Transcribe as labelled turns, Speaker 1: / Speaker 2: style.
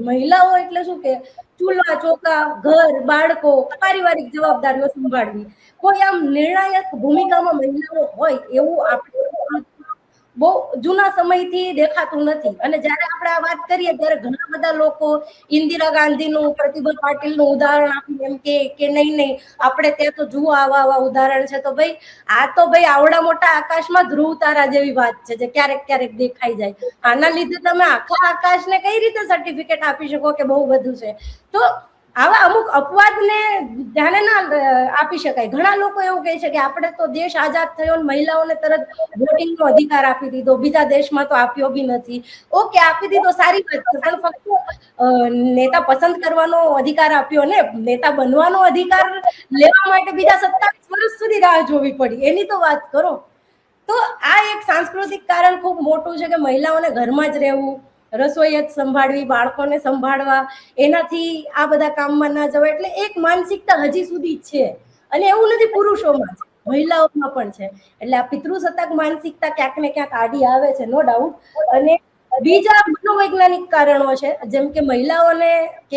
Speaker 1: મહિલાઓ એટલે શું કે ચૂલા ચોકા, ઘર, બાળકો, પારિવારિક જવાબદારીઓ સંભાળવી, કોઈ આમ નિર્ણાયક ભૂમિકામાં મહિલાઓ હોય એવું આપણે બહુ જૂના સમયથી દેખાતું નથી. અને જ્યારે આપણે આ વાત કરીએ ત્યારે ઘણા બધા લોકો ઇન્દિરા ગાંધીનું, પ્રતિભા પાટીલનું ઉદાહરણ આપીને એમ કે નહીં નહીં આપણે ત્યાં તો જુઓ આવા આવા ઉદાહરણ છે. તો ભાઈ આ તો ભાઈ આવડા મોટા આકાશમાં ધ્રુવ તારા જેવી વાત છે જે ક્યારેક ક્યારેક દેખાઈ જાય. આના લીધે તમે આખા આકાશને કઈ રીતે સર્ટિફિકેટ આપી શકો કે બહુ બધું છે? તો આવા અમુક અપવાદને ધ્યાને ના આપી શકાય. ઘણા લોકો એવું કહે છે કે આપણે તો દેશ આઝાદ થયો ને મહિલાઓને તરત વોટિંગનો અધિકાર આપી દીધો, બીજા દેશમાં તો આપ્યો બી નથી. ઓકે, આપી દીધો, સારી વાત છે, પણ ફક્ત નેતા પસંદ કરવાનો અધિકાર આપ્યો ને, નેતા બનવાનો અધિકાર લેવા માટે બીજા 27 વર્ષ સુધી રાહ જોવી પડી, એની તો વાત કરો. તો આ એક સાંસ્કૃતિક કારણ ખૂબ મોટું છે કે મહિલાઓને ઘરમાં જ રહેવું, રસોઈ જ સંભાળવી, બાળકોને સંભાળવા, એનાથી આ બધા કામમાં ના જવાય. એટલે એક માનસિકતા હજી સુધી છે. અને એવું નથી પુરુષોમાં જ, મહિલાઓમાં પણ છે. એટલે આ પિતૃસત્તાક માનસિકતા ક્યાંક ને ક્યાંક આડી આવે છે, નો ડાઉટ. અને બીજા મનોવૈજ્ઞાનિક કારણો છે, જેમ કે મહિલાઓને